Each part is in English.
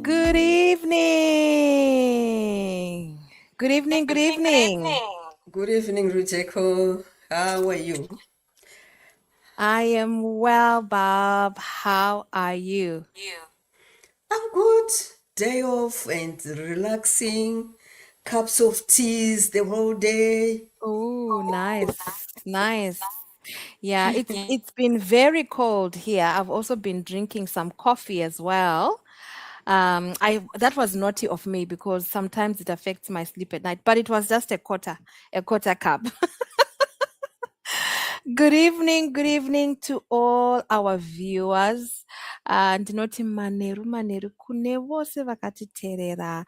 Good evening. Good evening. Good evening. Good evening, Rujeko. How are you? I am well, Bob. How are you? I'm good. Day off and relaxing. Cups of teas the whole day. Oh, nice. Nice. Yeah, it's been very cold here. I've also been drinking some coffee as well. I that was naughty of me because sometimes it affects my sleep at night, but it was just a quarter cup. Good evening to all our viewers. Ndinoti manheru manheru kune vose vakatiteerera.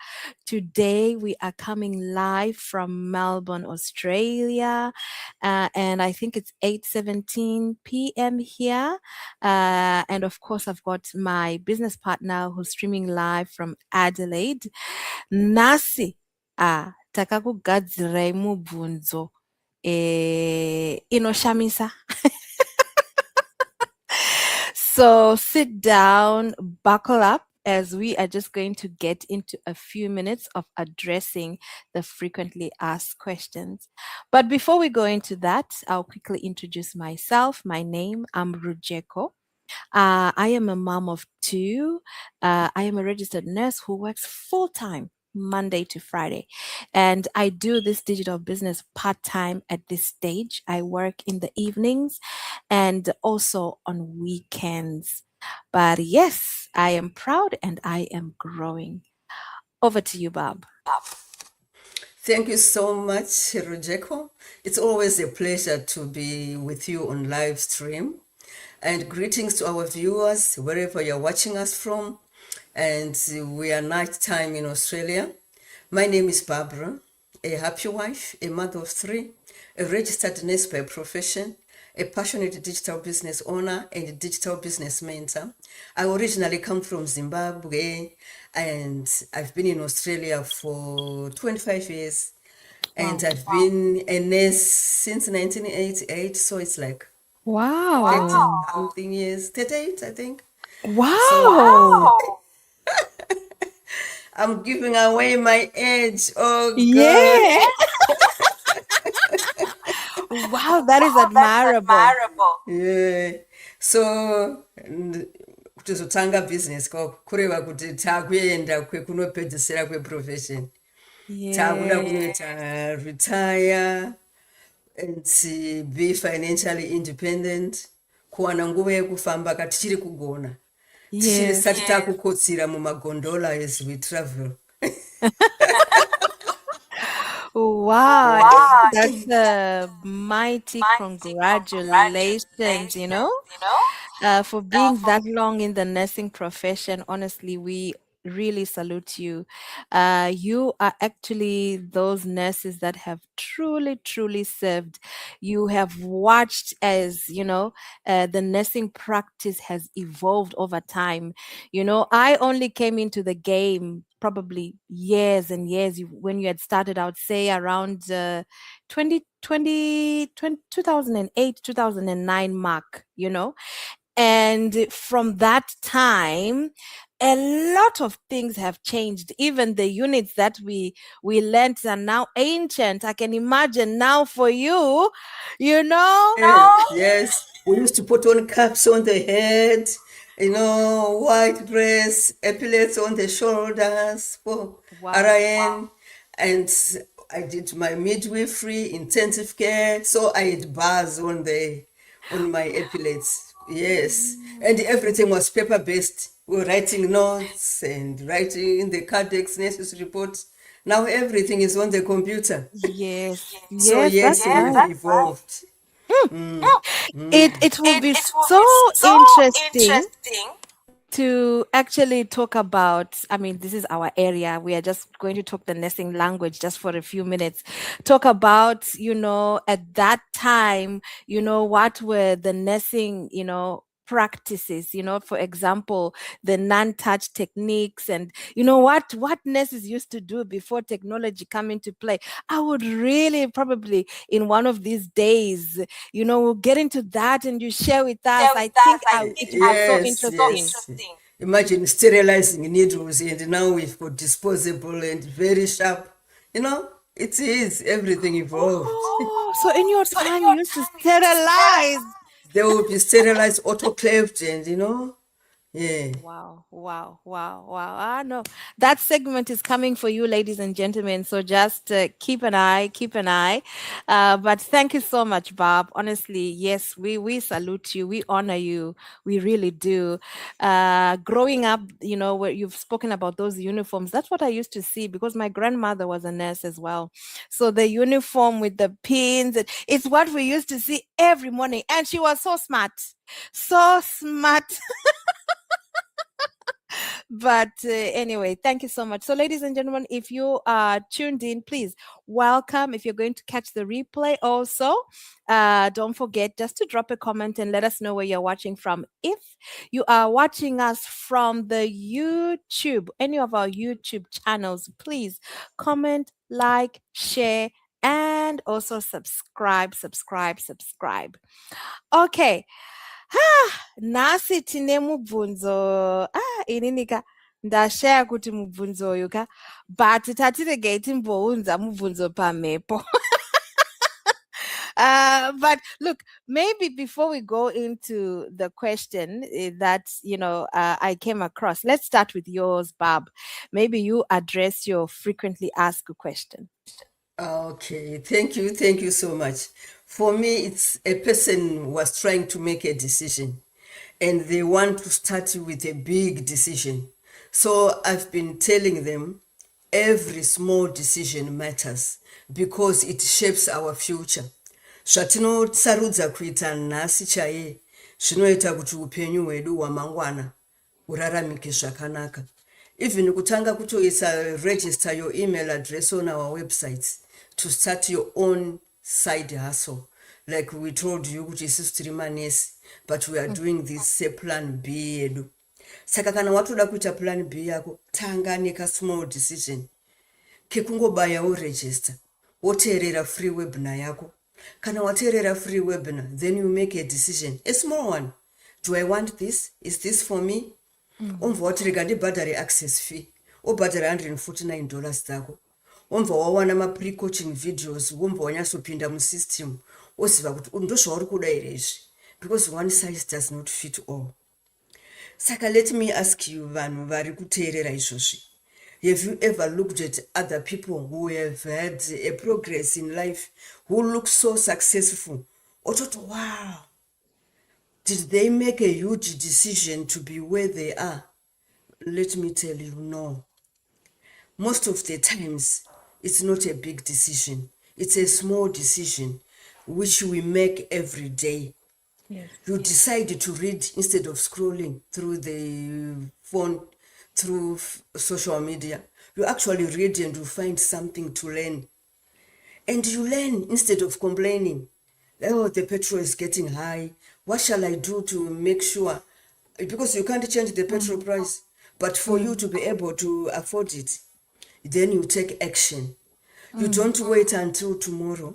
Today we are coming live from Melbourne, Australia, and I think it's 8:17 p.m. here. And of course, I've got my business partner who's streaming live from Adelaide. Nasi, takakugadzirirai mubvunzo inoshamisa. So sit down, buckle up, as we are just going to get into a few minutes of addressing the frequently asked questions. But before we go into that, I'll quickly introduce myself. My name, I'm Rujeko. I am a mom of two. I am a registered nurse who works full time, Monday to Friday. And I do this digital business part time at this stage. I work in the evenings and also on weekends. But yes, I am proud and I am growing. Over to you, Bob. Thank you so much, Rujeko. It's always a pleasure to be with you on live stream. And greetings to our viewers, wherever you're watching us from. And we are nighttime in Australia. My name is Barbara, a happy wife, a mother of three, a registered nurse by profession, a passionate digital business owner and a digital business mentor. I originally come from Zimbabwe and I've been in Australia for 25 years. And Wow. I've been a nurse since 1988, so it's like Wow. something years, 38, I think. So Wow. I'm giving away my age. Oh God. Yeah. Wow, that is admirable. Yeah. So kutozotanga business kureva kuti takuenda kwekunopedzisira kweprofession. Takuda Yeah. kunoita retire and be financially independent. Kuwana nguva yekufamba kana tichiri kugona. Tisati Yes. takukotsira mumagondola as we travel. Wow, that's a mighty congratulations, for being that long in the nursing profession. Honestly, we really salute you. You are actually those nurses that have truly, truly served. You have watched as, the nursing practice has evolved over time. I only came into the game probably years and years when you had started out, say around 2008, 2009 mark, and from that time, a lot of things have changed. Even the units that we learnt are now ancient. I can imagine now for you, you know. Yes, we used to put on caps on the head, white dress, epaulets on the shoulders for Wow. RIN. And I did my midwifery, intensive care. So I had bars on my epaulets. Yes. And everything was paper-based. We were writing notes and writing the cardiac nurses report. Now everything is on the computer. Yes, So yes, yes, that's right. we've evolved. It will be so interesting to actually talk about. I mean, this is our area. We are just going to talk the nursing language just for a few minutes. Talk about, at that time, what were the nursing, practices, for example, the non-touch techniques, and what nurses used to do before technology come into play. I would really probably in one of these days, we'll get into that and you share with us. I think it will be so Yes, interesting. yes. Imagine sterilizing needles, and now we've got disposable and very sharp. It is everything evolved. Oh, so in your time you used to sterilize. They will be sterilized, autoclaved, and yeah. Wow, wow, wow, wow. Ah, no, that segment is coming for you, ladies and gentlemen. So just keep an eye, keep an eye. But thank you so much, Bob. Honestly, yes, we salute you, we honor you, we really do. Growing up, where you've spoken about those uniforms, that's what I used to see because my grandmother was a nurse as well. So the uniform with the pins, it's what we used to see every morning, and she was so smart, so smart. But anyway, thank you so much. So, ladies and gentlemen, if you are tuned in, please welcome. If you're going to catch the replay, also, don't forget just to drop a comment and let us know where you're watching from. If you are watching us from the YouTube, any of our YouTube channels, please comment, like, share, and also subscribe, subscribe, subscribe. Okay. Nasi tine mubvunzo. Inini ka ndashaya kuti mubvunzo uyu ka but tatirege timbounza mubvunzo pamhepo. But look, maybe before we go into the question that I came across, let's start with yours, Bob. Maybe you address your frequently asked question. Okay, thank you so much. For me, it's a person was trying to make a decision and they want to start with a big decision. So I've been telling them every small decision matters because it shapes our future. Zvatinosarudza kuita nhasi chaiye zvinoita kuti upenyu hwedu hwamangwana huraramike zvakanaka. Even kutanga kutoisa register your email address on our websites to start your own side hustle. Like we told you, kuti isusu tiri manesi, but we are doing this plan B yedu. Saka kana watoda kuita plan B yako, tanga neka small decision. Kekungobayawo register, woteerera free webinar yako. Kana wateerera free webinar, then you make a decision, a small one. Do I want this? Is this for me? Umva watirega ndibhadhare access fee, wobhadhara $149 dzako. Umva wawana ma-pre-coaching videos, umva wanyatsopinda musystem, woziva kuti ndozvauri kuda here izvi, because one size does not fit all. Saka let me ask you, vanhu vari kuteerera izvozvi, have you ever looked at other people who have had a progress in life, who look so successful? Ototi, wow, did they make a huge decision to be where they are? Let me tell you, no. Most of the times, it's not a big decision. It's a small decision which we make every day. Yes. You decide to read instead of scrolling through the phone, through social media. You actually read and you find something to learn. And you learn instead of complaining. Oh, the petrol is getting high. What shall I do to make sure? Because you can't change the petrol price. But for you to be able to afford it, then you take action. You don't wait until tomorrow.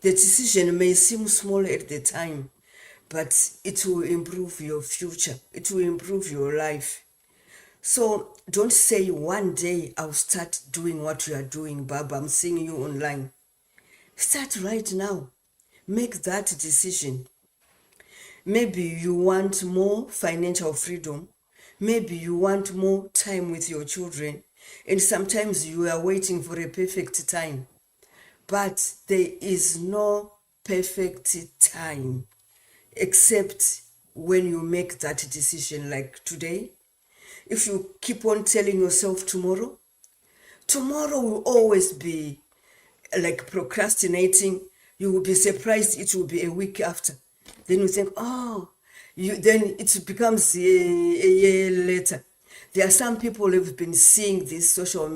The decision may seem small at the time, but it will improve your future. It will improve your life. So don't say one day I'll start doing what you are doing, Baba. I'm seeing you online. Start right now. Make that decision. Maybe you want more financial freedom. Maybe you want more time with your children. And sometimes you are waiting for a perfect time. But there is no perfect time except when you make that decision, like today. If you keep on telling yourself tomorrow will always be like procrastinating. You will be surprised it will be a week after. Then you think, then it becomes a year later. There are some people who have been seeing this social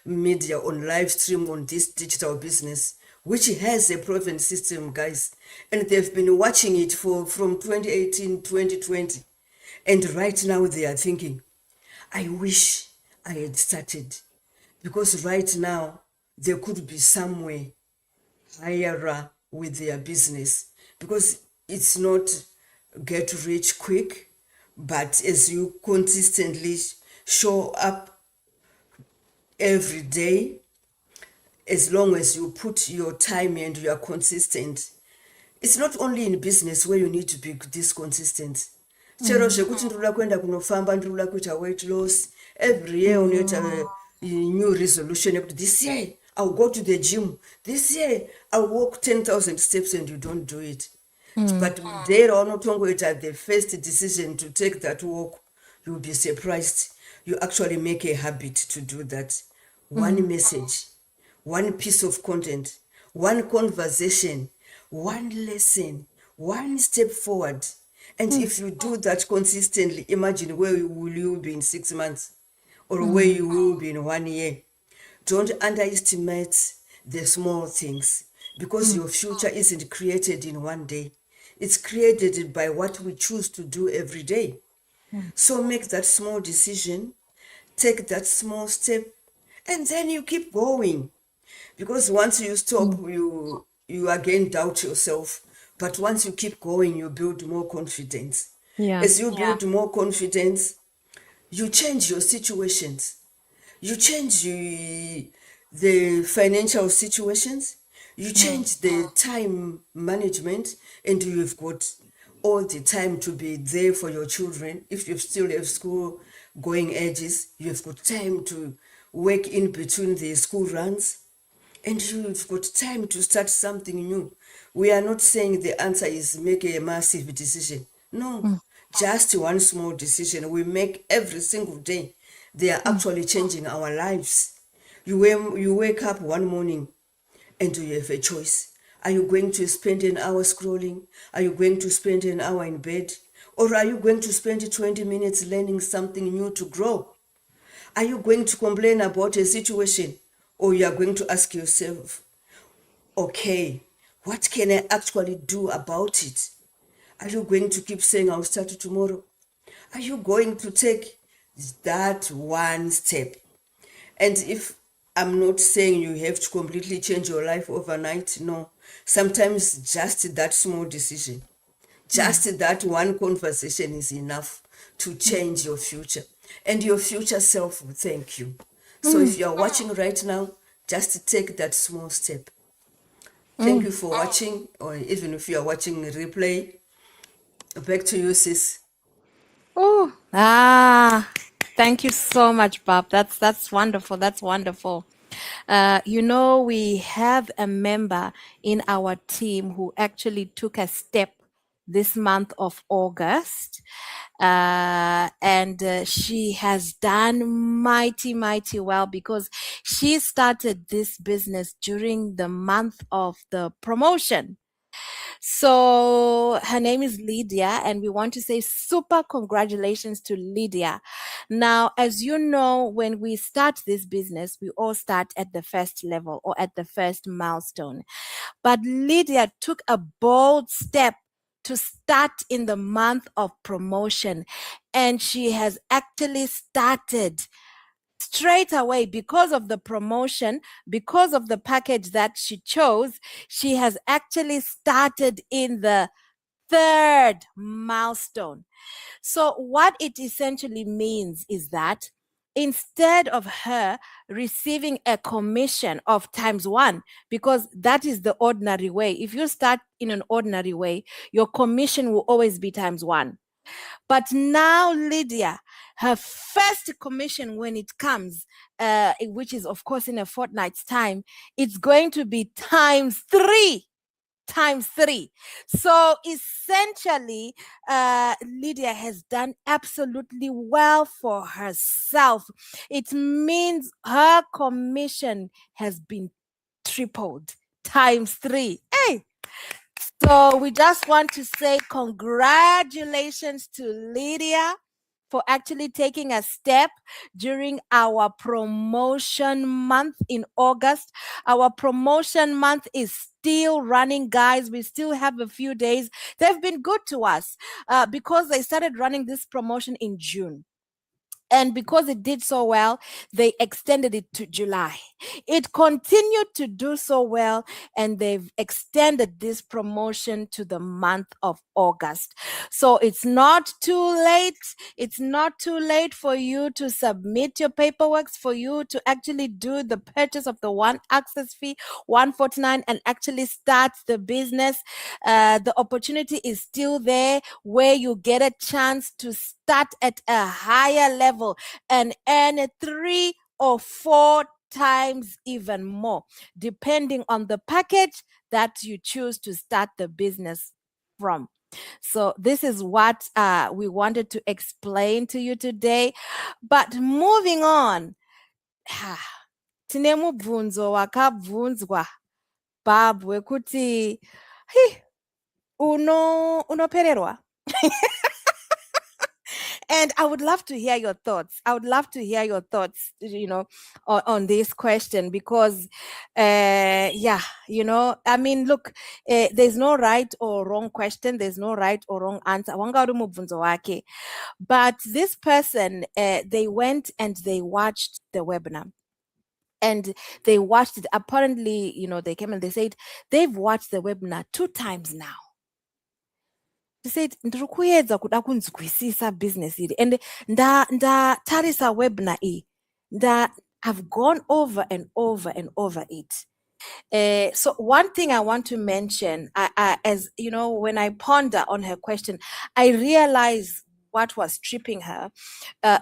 media on live stream on this digital business, which has a proven system, guys. And they've been watching it from 2018, 2020. And right now they are thinking, I wish I had started. Because right now, they could be somewhere higher with their business. Because it's not get rich quick, But as you consistently show up every day, as long as you put your time and you are consistent, it's not only in business where you need to be this consistent. Chero zvekuti ndinoda kuenda kunofamba, ndinoda kuita weight loss, every year unoita new resolution yekuti this year I'll go to the gym, this year I'll walk 10,000 steps, and you don't do it. But there unotongoita the first decision to take that walk, you'll be surprised. You actually make a habit to do that. One message, one piece of content, one conversation, one lesson, one step forward. And if you do that consistently, imagine where will you be in 6 months, or where you will be in 1 year. Don't underestimate the small things, because your future isn't created in one day. It's created by what we choose to do every day. So make that small decision, take that small step, and then you keep going. Because once you stop, you again doubt yourself. But once you keep going, you build more confidence. Yeah. As you build more confidence, you change your situations. You change the financial situations. You change the time management, and you've got all the time to be there for your children. If you still have school going ages, you've got time to work in between the school runs, and you've got time to start something new. We are not saying the answer is make a massive decision. No, just one small decision we make every single day. They are actually changing our lives. You wake up one morning and you have a choice. Are you going to spend an hour scrolling? Are you going to spend an hour in bed? Or are you going to spend 20 minutes learning something new to grow? Are you going to complain about a situation, or you are going to ask yourself, okay, what can I actually do about it? Are you going to keep saying I'll start tomorrow? Are you going to take that one step? And if I'm not saying you have to completely change your life overnight, no. Sometimes just that small decision, just that one conversation is enough to change your future. And your future self will thank you. So if you're watching right now, just take that small step. Thank you for watching, or even if you're watching a replay. Back to you, sis. Oh, thank you so much, Bob. That's wonderful. That's wonderful. We have a member in our team who actually took a step this month of August. And she has done mighty, mighty well, because she started this business during the month of the promotion. So her name is Lydia, and we want to say super congratulations to Lydia. Now, as you know, when we start this business, we all start at the first level or at the first milestone. But Lydia took a bold step to start in the month of promotion, and she has actually started straight away because of the promotion, because of the package that she chose. She has actually started in the third milestone. So, what it essentially means is that instead of her receiving a commission of times one, because that is the ordinary way, if you start in an ordinary way, your commission will always be times one. But now, Lydia, her first commission when it comes, which is, of course, in a fortnight's time, it's going to be times three. Times three. So essentially, Lydia has done absolutely well for herself. It means her commission has been tripled, times three. Hey! So we just want to say congratulations to Lydia for actually taking a step during our promotion month in August. Our promotion month is still running, guys. We still have a few days. They've been good to us because they started running this promotion in June. And because it did so well, they extended it to July. It continued to do so well, and they've extended this promotion to the month of August. So it's not too late. It's not too late for you to submit your paperwork, for you to actually do the purchase of the one access fee, 149, and actually start the business. The opportunity is still there where you get a chance to start at a higher level and earn 3 or 4 times even more, depending on the package that you choose to start the business from. So this is what we wanted to explain to you today. But moving on, tine mubvunzo wakabvunzwa Bob wekuti unopererwa. And I would love to hear your thoughts. I would love to hear your thoughts, on this question because, yeah, I mean, look, there's no right or wrong question. There's no right or wrong answer. Wanga uri mubvunzo wake. But this person, they went and they watched the webinar. And they watched it. Apparently, they came and they said they've watched the webinar 2 times now. They said ndiri kuedza kuda kunzwisisa business iri and ndatarisa webinar iyi I've gone over and over and over it. So one thing I want to mention, as you know, when I ponder on her question, I realize what was tripping her,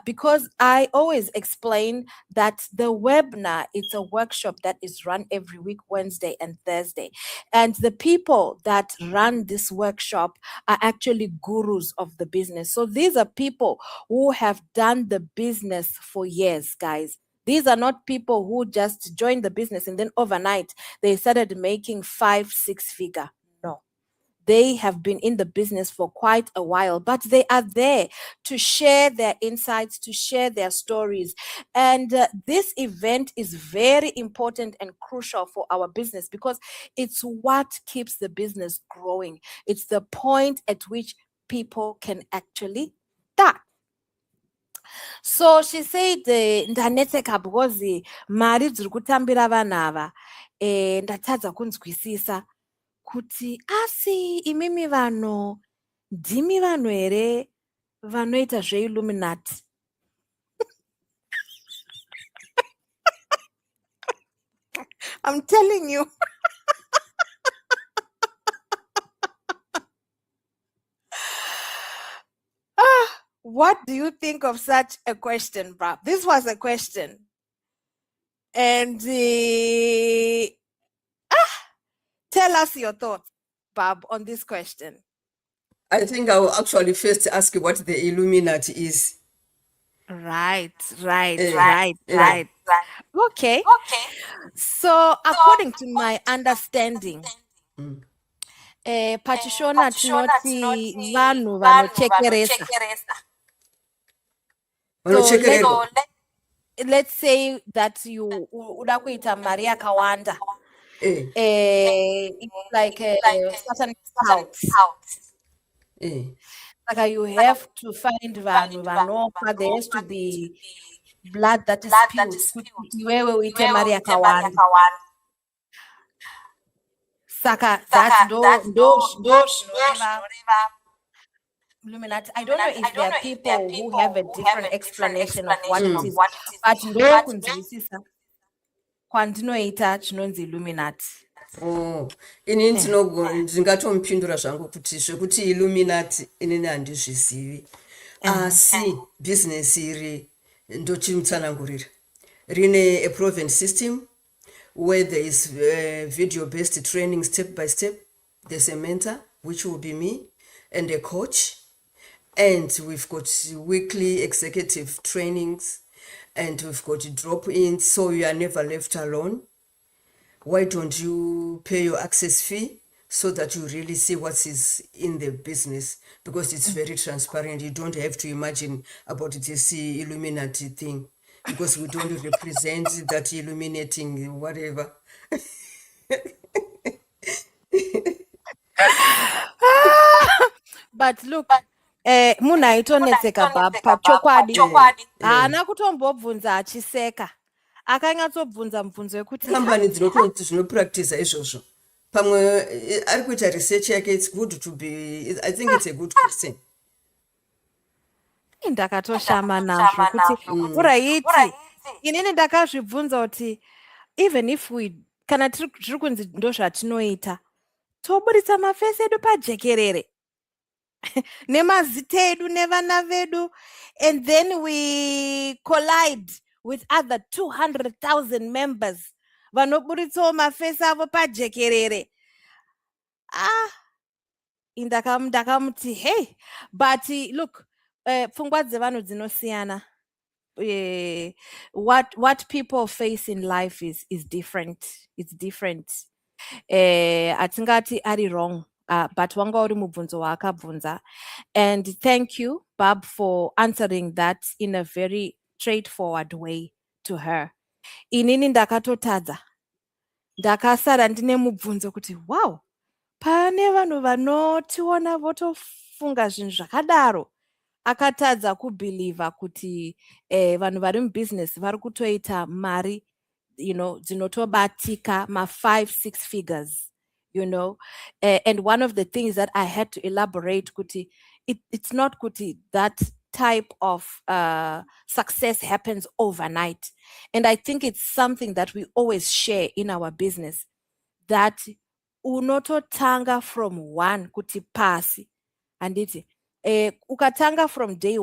because I always explain that the webinar is a workshop that is run every week, Wednesday and Thursday. And the people that run this workshop are actually gurus of the business. So these are people who have done the business for years, guys. These are not people who just joined the business and then overnight they started making 5-6 figure. No. They have been in the business for quite a while, but they are there to share their insights, to share their stories. And this event is very important and crucial for our business because it's what keeps the business growing. It's the point at which people can actually start. So she said ndanetseka because mari dziri kutambira vanhu ava ndatadza kunzwisisa kuti asi imimi vanhu ndimi vanhu here vanoita zveilluminati. I'm telling you. What do you think of such a question, Brab? This was a question. And tell us your thoughts, Bob, on this question. I think I will actually first ask you what the Illuminati is. Right. Yeah. Okay. So according to my understanding, pachishona tinoti vanhu vanochekeresa. So let's say that you uda kuita mari yakawanda. It's like a certain cult. Like you have to find vanhu vanopa. There has to be blood that is spilled kuti iwewe uite mari yakawanda. Saka that's ndo Illuminati. I don't know if there are people who have a different explanation of what it is, but ndo kunzwisisa kwandinoita chinonzi Illuminati. Ini ndingatomupindura zvangu kuti zvekuti Illuminati inini handizvizivi, asi business iri ndochimutsanangurira rine a proven system where there is video based training step by step. There's a mentor, which will be me, and a coach, and we've got weekly executive trainings, and we've got drop-ins, so you are never left alone. Why don't you pay your access fee so that you really see what is in the business? Because it's very transparent. You don't have to imagine about this Illuminati thing, because we don't represent that illuminating whatever. But look, munhu aitonetseka pachokwadi haana kutombobvunza achiseka akanyatsobvunza mubvunzo wekuti kambani dzinopractiza izvozvo pamwe ari kuita research yake. It's good to be, I think it's a good question. ndakatoshama nazvo kuti uraiti inini ndakazvibvunza kuti even if kana zviri kunzi ndo zvatinoita toburitsa mafesi edu pajekerere nemazita edu nevana vedu, and then we collide with other 200,000 members vanoburitsawo mafesi avo pajekerere. Ndakamuti hey, but look, pfungwa dzevanhu dzinosiyana. What people face in life is different. It's different. Atingati ari wrong, but wanga uri mubvunzo waakabvunza. And thank you, Bob, for answering that in a very straightforward way to her. Inini ndakatotadza, ndakasara ndine mubvunzo kuti wow, pane vanhu vanotiona votofunga zvinhu zvakadaro. Akatadza kubhilivha kuti vanhu vari mubusiness vari kutoita mari, dzinotobatika ma5-6 figures, and one of the things that I had to elaborate kuti it's not kuti that type of success happens overnight. And I think it's something that we always share in our business, that unototanga from one kuti pasi anditi ukatanga from day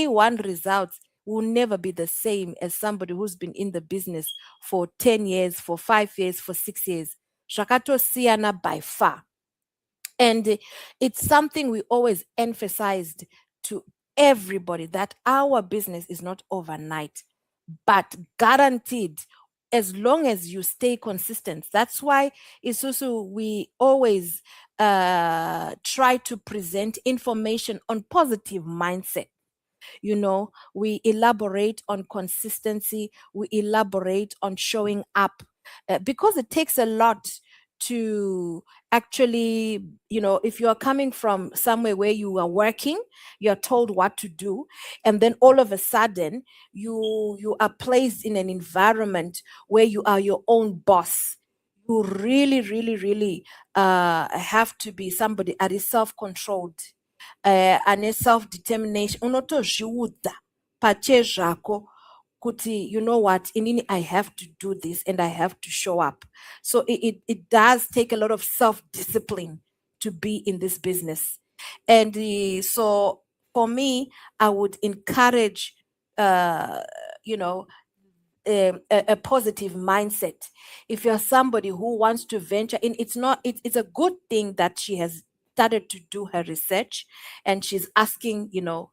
one results will never be the same as somebody who's been in the business for 10 years, for 5 years, for 6 years. Zvakatosiyana by far. And it's something we always emphasized to everybody, that our business is not overnight, but guaranteed as long as you stay consistent. That's why Isuzu, we always try to present information on positive mindset. We elaborate on consistency, we elaborate on showing up, because it takes a lot to actually, if you are coming from somewhere where you are working, you're told what to do, and then all of a sudden you are placed in an environment where you are your own boss. You really, really, really have to be somebody that is self-controlled, ane self-determination. Unotozviudza pachezvako kuti, you know what, inini I have to do this and I have to show up. So it does take a lot of self-discipline to be in this business. And so for me, I would encourage, a positive mindset. If you're somebody who wants to venture in, it's a good thing that she has started to do her research and she's asking,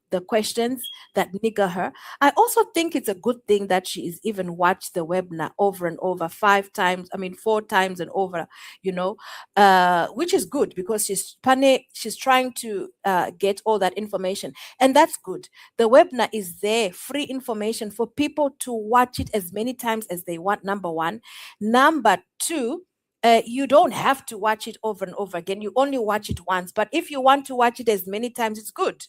the questions that nigger her. I also think it's a good thing that she is even watched the webinar over and over 4 times and over, which is good because she's trying to get all that information. And that's good. The webinar is there, free information for people to watch it as many times as they want, number one. Number two, you don't have to watch it over and over again. You only watch it once. But if you want to watch it as many times, it's good,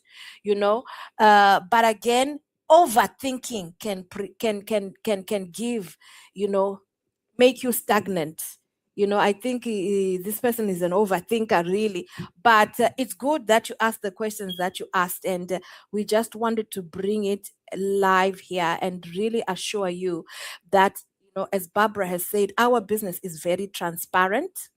But again, overthinking can give, make you stagnant. I think this person is an overthinker, really. But it's good that you asked the questions that you asked. And we just wanted to bring it live here and really assure you that, as Barbara has said, our business is very transparent.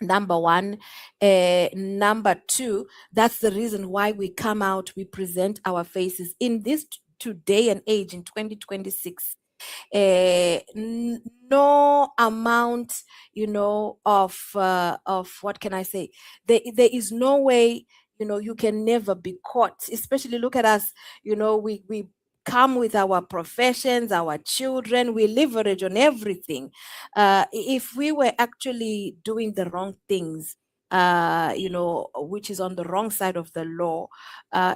Number one. Number two, that's the reason why we come out, we present our faces in this today and age in 2026. No amount, of what can I say? There is no way, you can never be caught. Especially look at us, we come with our professions, our children, we leverage on everything. If we were actually doing the wrong things, which is on the wrong side of the law,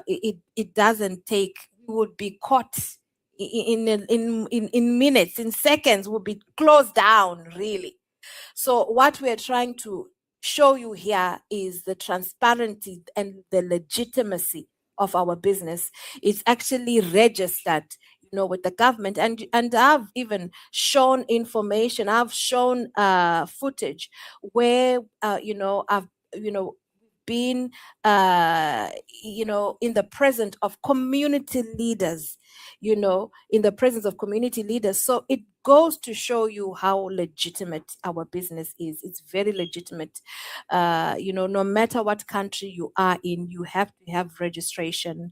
it doesn't take, we would be caught in minutes, in seconds, will be closed down, really. So what we're trying to show you here is the transparency and the legitimacy of our business. It's actually registered, with the government, and I've even shown information. I've shown footage where I've been in the presence of community leaders, in the presence of community leaders. So it goes to show you how legitimate our business is. It's very legitimate. No matter what country you are in, you have to have registration.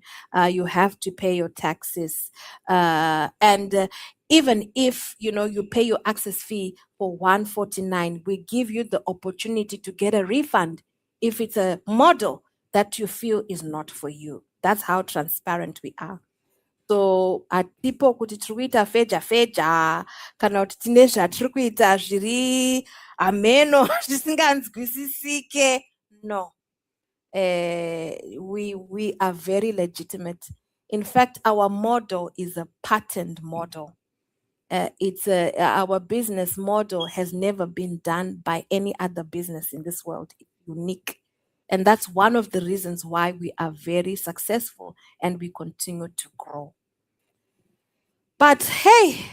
You have to pay your taxes, and even if you pay your access fee for 149, we give you the opportunity to get a refund if it's a model that you feel is not for you. That's how transparent we are. So hatipo kuti tiri kuita feja feja kana kuti tine zvatiri kuita zviri ameno zvisinganzwisisike. No. We are very legitimate. In fact, our model is a patent model. Our business model has never been done by any other business in this world. It's unique. And that's one of the reasons why we are very successful and we continue to grow. But hey,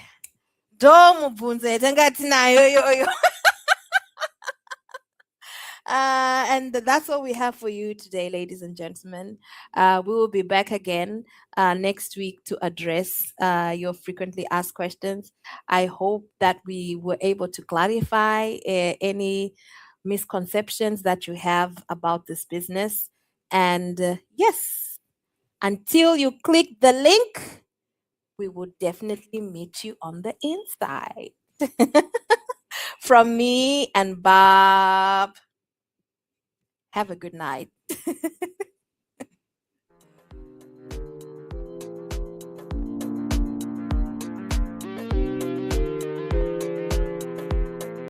domubvunze tangati nayo yoyo. And that's what we have for you today, ladies and gentlemen. We will be back again next week to address your frequently asked questions. I hope that we were able to clarify any misconceptions that you have about this business. And yes, until you click the link, we will definitely meet you on the inside. From me and Bob. Have a good night.